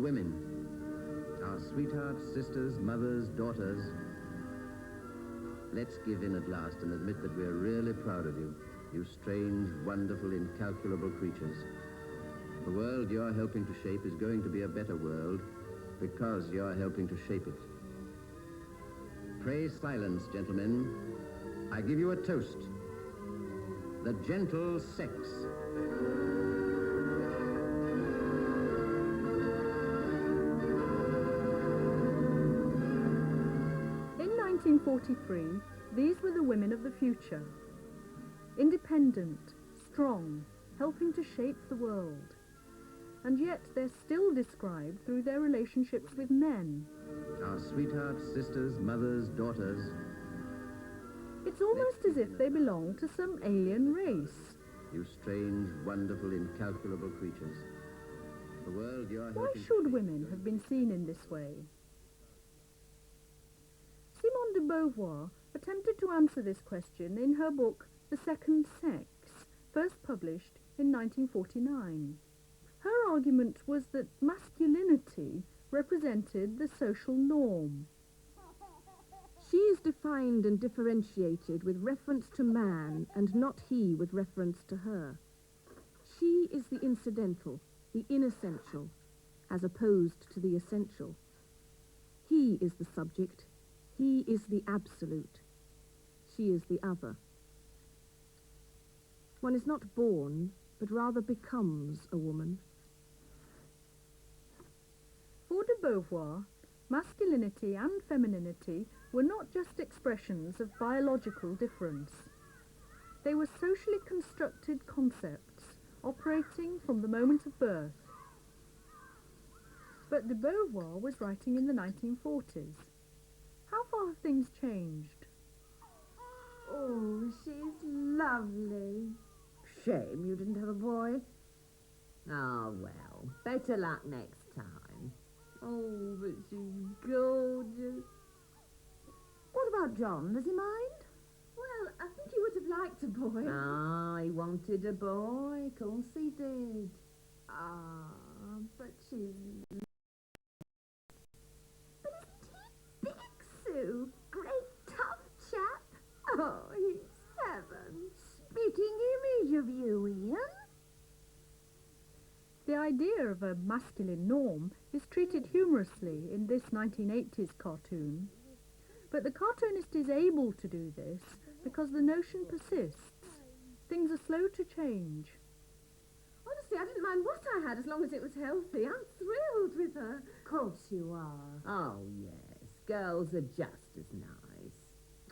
women, our sweethearts, sisters, mothers, daughters. Let's give in at last and admit that we're really proud of you, you strange, wonderful, incalculable creatures. The world you're helping to shape is going to be a better world because you're helping to shape it. Pray silence, gentlemen. I give you a toast. The gentle sex. In 1943, these were the women of the future. Independent, strong, helping to shape the world. And yet they're still described through their relationships with men. Our sweethearts, sisters, mothers, daughters. It's almost as if they belong to some alien race. You strange, wonderful, incalculable creatures. The world you're Why helping should to women have been seen in this way? Simone de Beauvoir attempted to answer this question in her book The Second Sex, first published in 1949. Her argument was that masculinity represented the social norm. She is defined and differentiated with reference to man and not he with reference to her. She is the incidental, the inessential, as opposed to the essential. He is the subject, he is the absolute, she is the other. One is not born, but rather becomes a woman. For de Beauvoir, masculinity and femininity were not just expressions of biological difference. They were socially constructed concepts operating from the moment of birth. But de Beauvoir was writing in the 1940s. How far have things changed? Oh, she's lovely. Shame you didn't have a boy. Oh, well, better luck next time. Oh, but she's gorgeous. What about John? Does he mind? Well, I think he would have liked a boy. Ah, he wanted a boy. Of course he did. Ah, but she's... But isn't he big, Sue? Great tough chap. Oh, he's heaven. Spitting image of you, Ian. The idea of a masculine norm is treated humorously in this 1980s cartoon. But the cartoonist is able to do this because the notion persists. Things are slow to change. Honestly, I didn't mind what I had as long as it was healthy. I'm thrilled with her. Of course you are. Oh, yes. Girls are just as nice.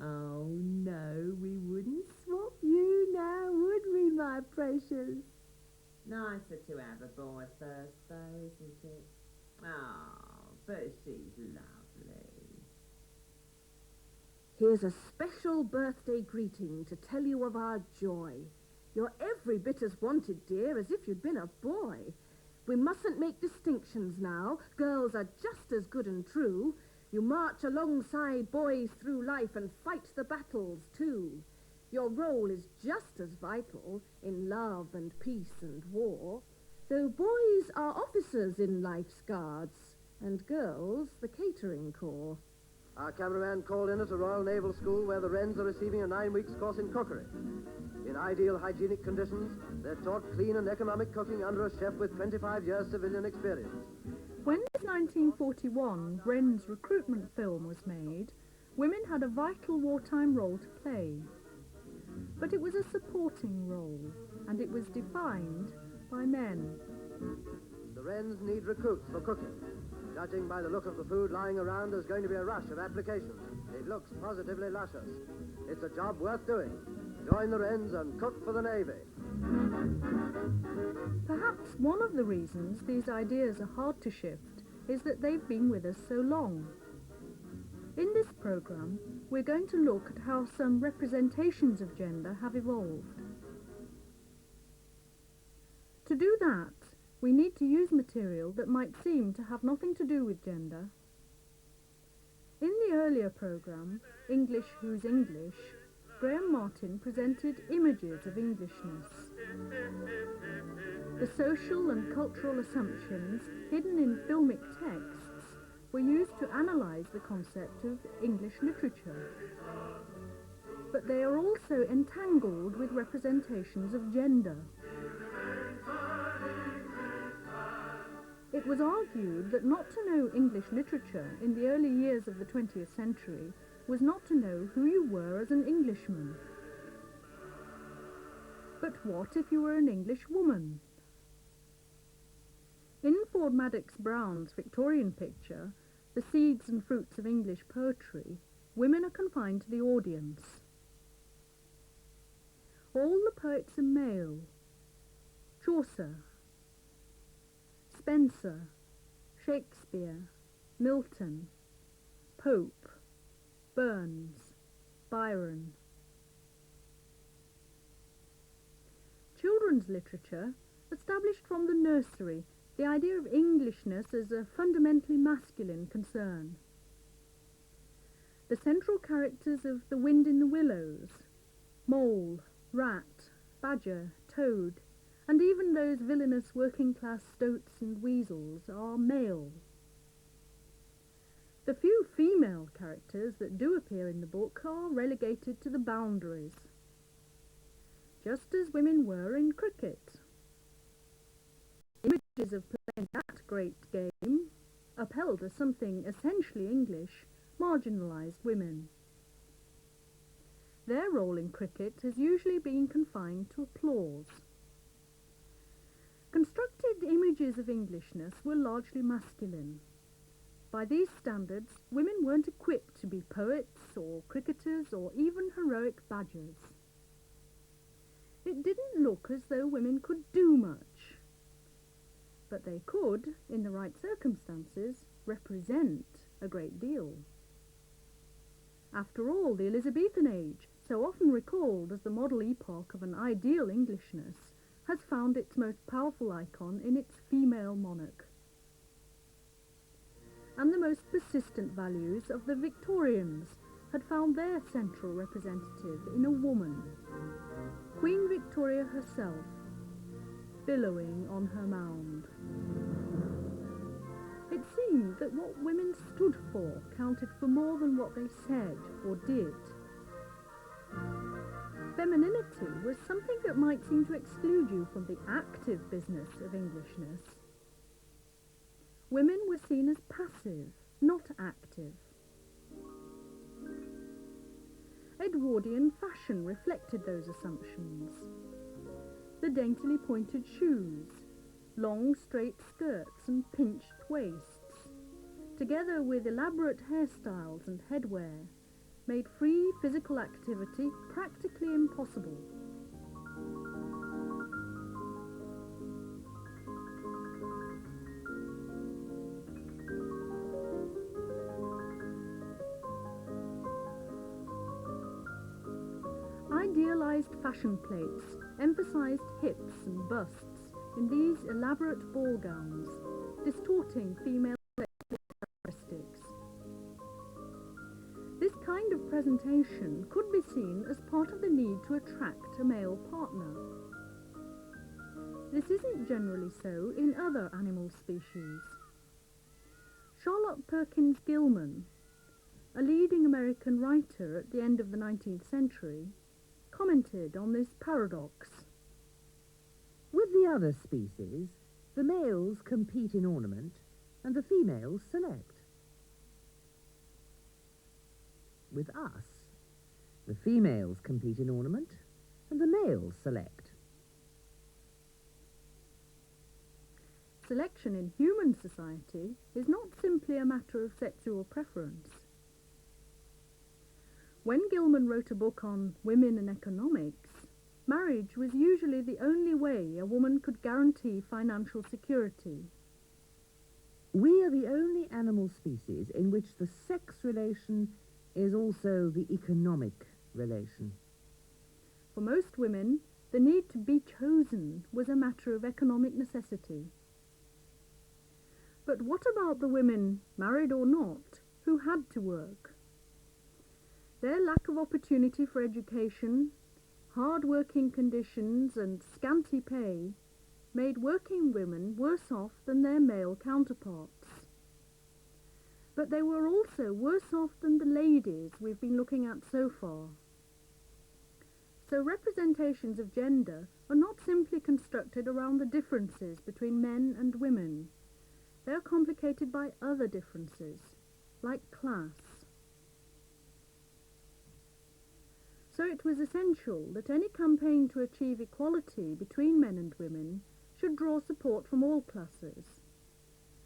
Oh, no, we wouldn't swap you now, would we, my precious? Nicer to have a boy first, though, isn't it? Oh, but she's lovely. Here's a special birthday greeting to tell you of our joy. You're every bit as wanted, dear, as if you'd been a boy. We mustn't make distinctions now. Girls are just as good and true. You march alongside boys through life and fight the battles, too. Your role is just as vital in love and peace and war. Though boys are officers in life's guards, and girls the catering corps. Our cameraman called in at a Royal Naval School where the Wrens are receiving a 9-week course in cookery. In ideal hygienic conditions, they're taught clean and economic cooking under a chef with 25 years civilian experience. When this 1941 Wren's recruitment film was made, women had a vital wartime role to play. But it was a supporting role, and it was defined by men. The Wrens need recruits for cooking. Judging by the look of the food lying around, there's going to be a rush of applications. It looks positively luscious. It's a job worth doing. Join the Wrens and cook for the Navy. Perhaps one of the reasons these ideas are hard to shift is that they've been with us so long. In this programme, we're going to look at how some representations of gender have evolved. To do that, we need to use material that might seem to have nothing to do with gender. In the earlier programme, English Who's English, Graham Martin presented images of Englishness. The social and cultural assumptions hidden in filmic texts were used to analyse the concept of English literature. But they are also entangled with representations of gender. It was argued that not to know English literature in the early years of the 20th century was not to know who you were as an Englishman. But what if you were an English woman? In Ford Madox Brown's Victorian picture, The Seeds and Fruits of English Poetry, women are confined to the audience. All the poets are male. Chaucer, Spenser, Shakespeare, Milton, Pope, Burns, Byron. Children's literature established from the nursery the idea of Englishness as a fundamentally masculine concern. The central characters of The Wind in the Willows, mole, rat, badger, toad, and even those villainous working-class stoats and weasels are male. The few female characters that do appear in the book are relegated to the boundaries, just as women were in cricket. Images of playing that great game, upheld as something essentially English, marginalised women. Their role in cricket has usually been confined to applause. Constructed images of Englishness were largely masculine. By these standards, women weren't equipped to be poets or cricketers or even heroic badgers. It didn't look as though women could do much, but they could, in the right circumstances, represent a great deal. After all, the Elizabethan age, so often recalled as the model epoch of an ideal Englishness, has found its most powerful icon in its female monarch. And the most persistent values of the Victorians had found their central representative in a woman, Queen Victoria herself, billowing on her mound. It seemed that what women stood for counted for more than what they said or did. Femininity was something that might seem to exclude you from the active business of Englishness. Women were seen as passive, not active. Edwardian fashion reflected those assumptions. The daintily pointed shoes, long straight skirts and pinched waists, together with elaborate hairstyles and headwear, made free physical activity practically impossible. Idealized fashion plates emphasized hips and busts in these elaborate ball gowns, distorting female characteristics. This kind of presentation could be seen as part of the need to attract a male partner. This isn't generally so in other animal species. Charlotte Perkins Gilman, a leading American writer at the end of the 19th century, commented on this paradox. With the other species, the males compete in ornament and the females select. With us, the females compete in ornament and the males select. Selection in human society is not simply a matter of sexual preference. When Gilman wrote a book on women and economics, marriage was usually the only way a woman could guarantee financial security. We are the only animal species in which the sex relation is also the economic relation. For most women, the need to be chosen was a matter of economic necessity. But what about the women, married or not, who had to work? Their lack of opportunity for education, hard working conditions and scanty pay made working women worse off than their male counterparts. But they were also worse off than the ladies we've been looking at so far. So representations of gender are not simply constructed around the differences between men and women. They are complicated by other differences, like class. So it was essential that any campaign to achieve equality between men and women should draw support from all classes,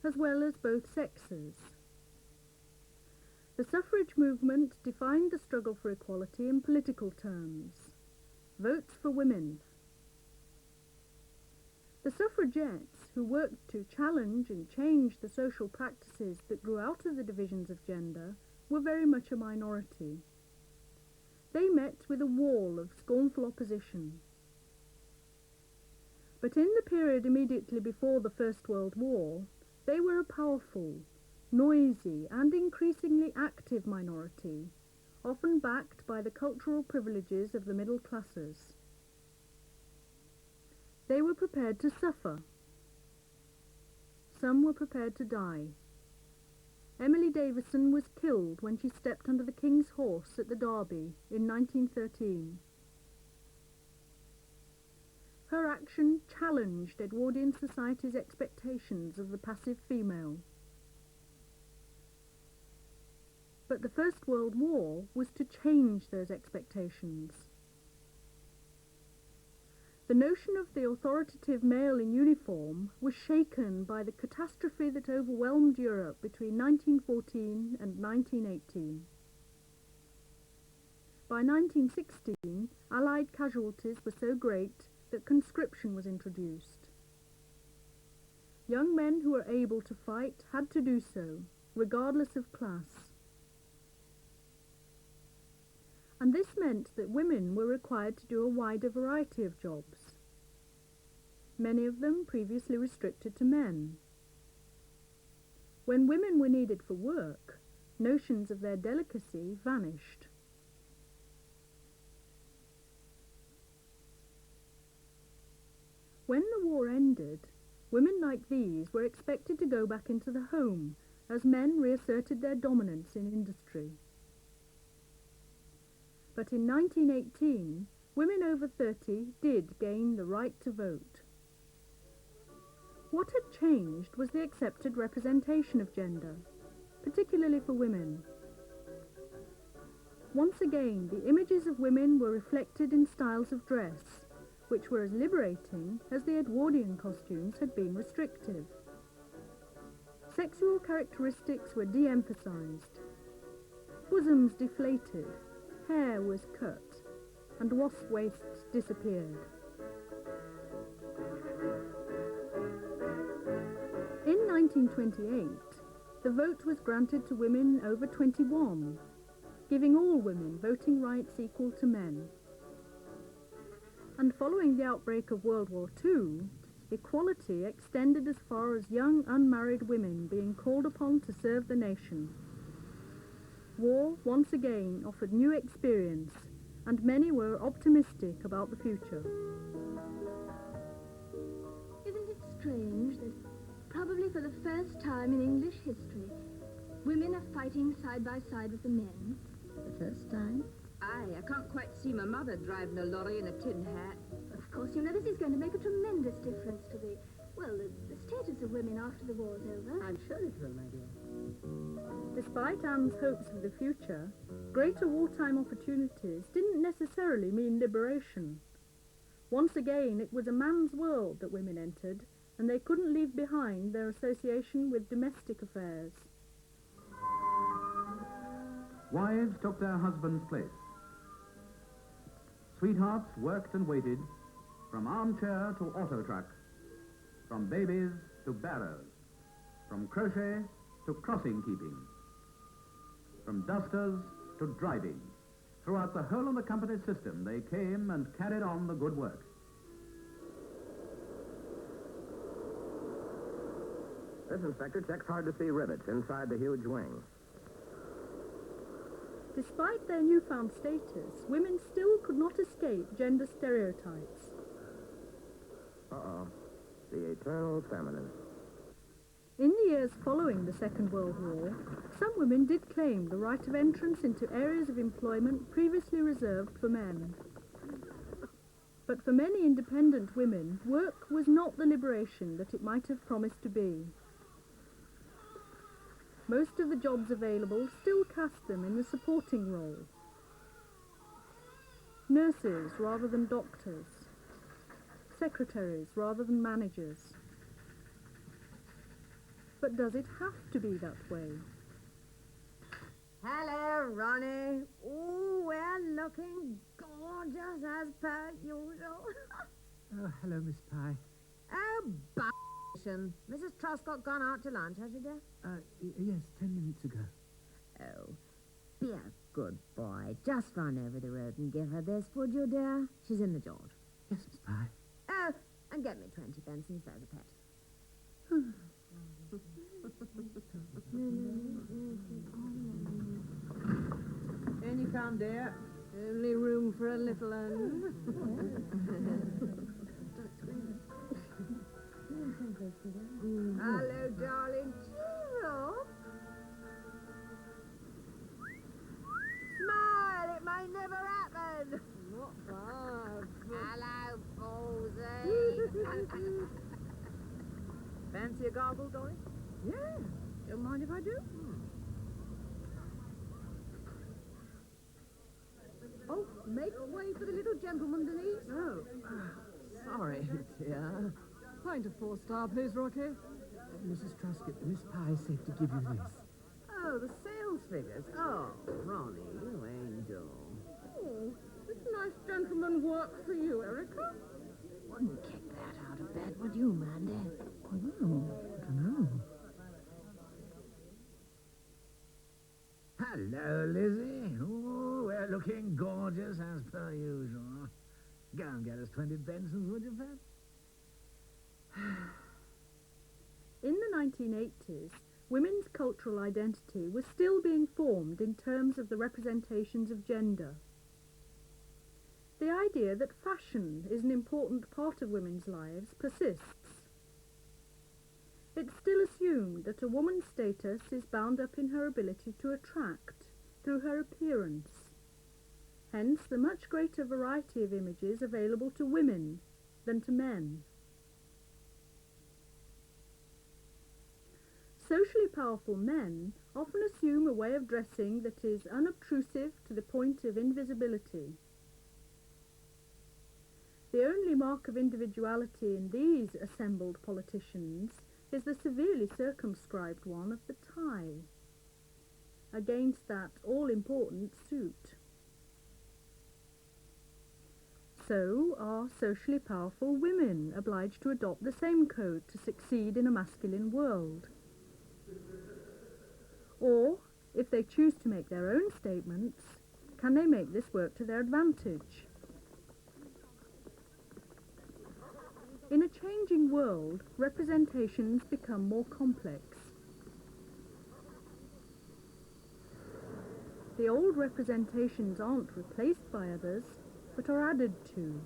as well as both sexes. The suffrage movement defined the struggle for equality in political terms. Votes for women. The suffragettes, who worked to challenge and change the social practices that grew out of the divisions of gender, were very much a minority. They met with a wall of scornful opposition. But in the period immediately before the First World War, they were a powerful, noisy and increasingly active minority, often backed by the cultural privileges of the middle classes. They were prepared to suffer. Some were prepared to die. Emily Davison was killed when she stepped under the King's horse at the Derby in 1913. Her action challenged Edwardian society's expectations of the passive female. But the First World War was to change those expectations. The notion of the authoritative male in uniform was shaken by the catastrophe that overwhelmed Europe between 1914 and 1918. By 1916, Allied casualties were so great that conscription was introduced. Young men who were able to fight had to do so, regardless of class. And this meant that women were required to do a wider variety of jobs, many of them previously restricted to men. When women were needed for work, notions of their delicacy vanished. When the war ended, women like these were expected to go back into the home as men reasserted their dominance in industry. But in 1918, women over 30 did gain the right to vote. What had changed was the accepted representation of gender, particularly for women. Once again, the images of women were reflected in styles of dress, which were as liberating as the Edwardian costumes had been restrictive. Sexual characteristics were de-emphasized, bosoms deflated, hair was cut, and wasp waists disappeared. In 1928, the vote was granted to women over 21, giving all women voting rights equal to men. And following the outbreak of World War II, equality extended as far as young unmarried women being called upon to serve the nation. War once again offered new experience, and many were optimistic about the future. Isn't it strange that, probably for the first time in English history, women are fighting side by side with the men? The first time? Aye, I can't quite see my mother driving a lorry in a tin hat. Of course, you know this is going to make a tremendous difference to the status of women after the war's over. I'm sure it will, my dear. Despite Anne's hopes for the future, greater wartime opportunities didn't necessarily mean liberation. Once again, it was a man's world that women entered, and they couldn't leave behind their association with domestic affairs. Wives took their husband's place. Sweethearts worked and waited, from armchair to auto truck, from babies to barrows, from crochet to crossing keeping, from dusters to driving. Throughout the whole of the company's system, they came and carried on the good work. This inspector checks hard to see rivets inside the huge wing. Despite their newfound status, women still could not escape gender stereotypes. Uh-oh. The eternal feminine. In the years following the Second World War, some women did claim the right of entrance into areas of employment previously reserved for men. But for many independent women, work was not the liberation that it might have promised to be. Most of the jobs available still cast them in the supporting role. Nurses rather than doctors. Secretaries rather than managers. But does it have to be that way? Hello, Ronnie. Ooh, we're looking gorgeous as per usual. Oh, hello, Miss Pye. Oh, Mrs. Truscott gone out to lunch, has she, dear? Yes, 10 minutes ago. Oh, be a good boy. Just run over the road and give her this, would you, dear? She's in the George. Yes, Miss Pye. Oh, and get me 20 pence and throw the pet. In you come, dear. Only room for a little un. Hello, darling. Cheer up. Smile, it may never happen. Not bad. Hello, Ballsy. Fancy a goggle, Dory? Yeah. Don't mind if I do. Oh, make way for the little gentleman, Denise. Oh, sorry, dear. Pint of 4-star, please, Rocky. Mrs. Truscott, Miss Pye said to give you this. Oh, the sales figures. Oh, Ronnie, you angel. Oh, this nice gentleman work for you, Erica. Wouldn't kick that out of bed, would you, Mandy? Oh, I don't know. Hello, Lizzie. Oh, we're looking gorgeous as per usual. Go and get us 20 Bensons, would you, Pat? In the 1980s, women's cultural identity was still being formed in terms of the representations of gender. The idea that fashion is an important part of women's lives persists. It's still assumed that a woman's status is bound up in her ability to attract through her appearance. Hence, the much greater variety of images available to women than to men. Socially powerful men often assume a way of dressing that is unobtrusive to the point of invisibility. The only mark of individuality in these assembled politicians is the severely circumscribed one of the tie, against that all-important suit. So are socially powerful women obliged to adopt the same code to succeed in a masculine world. Or, if they choose to make their own statements, can they make this work to their advantage? In a changing world, representations become more complex. The old representations aren't replaced by others, but are added to.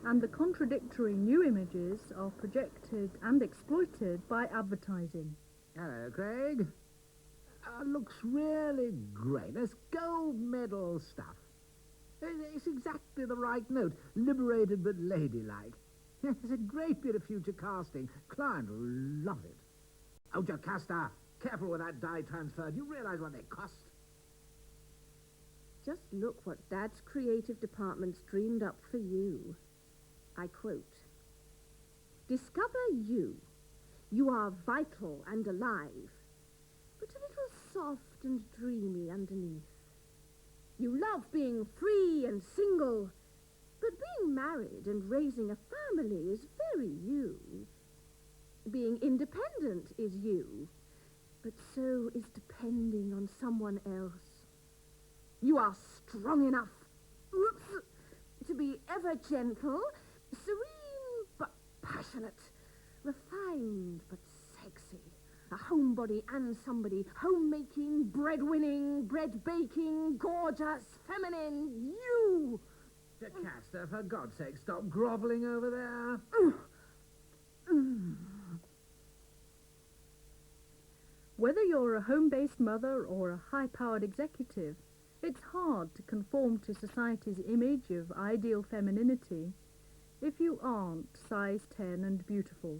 And the contradictory new images are projected and exploited by advertising. Hello, Craig. Looks really great. That's gold medal stuff. It's exactly the right note. Liberated but ladylike. It's a great bit of future casting. Client will love it. Oh, Jocasta, careful with that dye transfer. Do you realize what they cost? Just look what Dad's creative department's dreamed up for you. I quote, "Discover you. You are vital and alive, but a little soft and dreamy underneath. You love being free and single, but being married and raising a family is very you. Being independent is you, but so is depending on someone else. You are strong enough to be ever gentle, serene but passionate, refined but sexy, a homebody and somebody, homemaking, breadwinning, bread-baking, gorgeous, feminine, you!" Jocasta, for God's sake, stop grovelling over there. Whether you're a home-based mother or a high-powered executive, it's hard to conform to society's image of ideal femininity if you aren't size 10 and beautiful.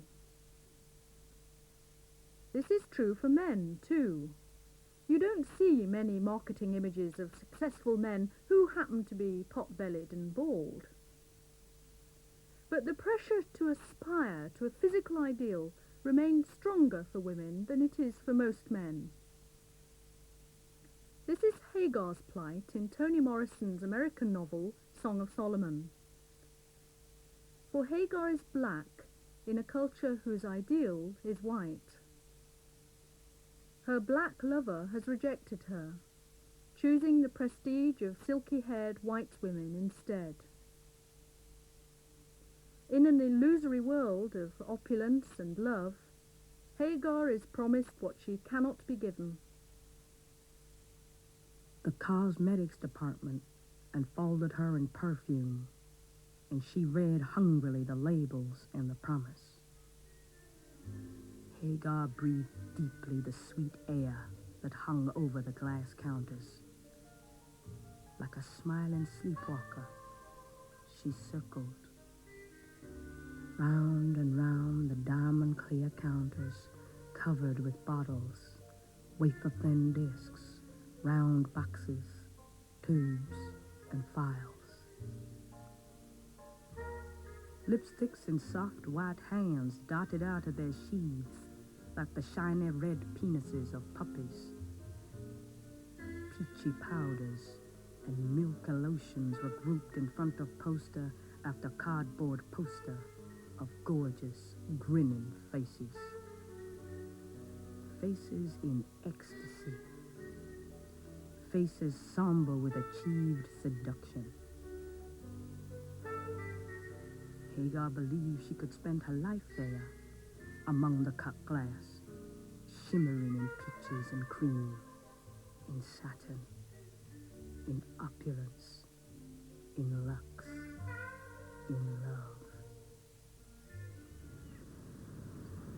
This is true for men, too. You don't see many marketing images of successful men who happen to be pot-bellied and bald. But the pressure to aspire to a physical ideal remains stronger for women than it is for most men. This is Hagar's plight in Toni Morrison's American novel, Song of Solomon. For Hagar is black in a culture whose ideal is white. Her black lover has rejected her, choosing the prestige of silky-haired white women instead. In an illusory world of opulence and love, Hagar is promised what she cannot be given. The cosmetics department enfolded her in perfume, and she read hungrily the labels and the promise. Hagar breathed deeply the sweet air that hung over the glass counters. Like a smiling sleepwalker, she circled. Round and round the diamond-clear counters, covered with bottles, wafer-thin discs, round boxes, tubes, and files. Lipsticks in soft white hands darted out of their sheaths like the shiny red penises of puppies. Peachy powders and milky lotions were grouped in front of poster after cardboard poster of gorgeous, grinning faces. Faces in ecstasy. Faces somber with achieved seduction. Hagar believed she could spend her life there, among the cut glass, shimmering in peaches and cream, in satin, in opulence, in lux, in love.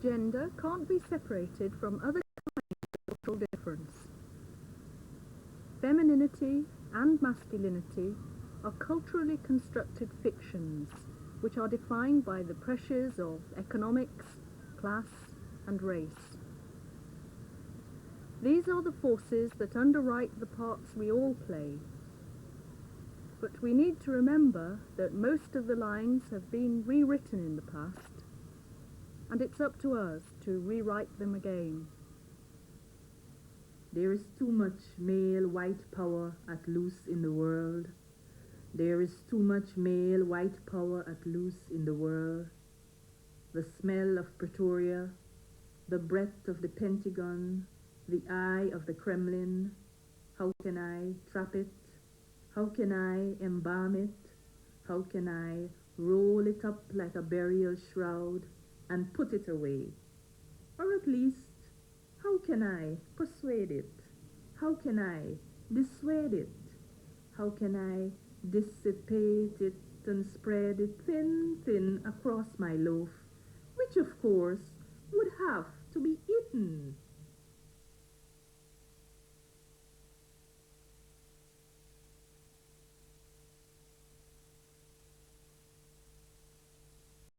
Gender can't be separated from other kinds of cultural difference. Femininity and masculinity are culturally constructed fictions which are defined by the pressures of economics, class, and race. These are the forces that underwrite the parts we all play. But we need to remember that most of the lines have been rewritten in the past, and it's up to us to rewrite them again. There is too much male white power at loose in the world. There is too much male white power at loose in the world. The smell of Pretoria, the breath of the Pentagon, the eye of the Kremlin. How can I trap it? How can I embalm it? How can I roll it up like a burial shroud and put it away? Or at least, how can I persuade it? How can I dissuade it? How can I dissipate it and spread it thin across my loaf, which of course would have to be eaten?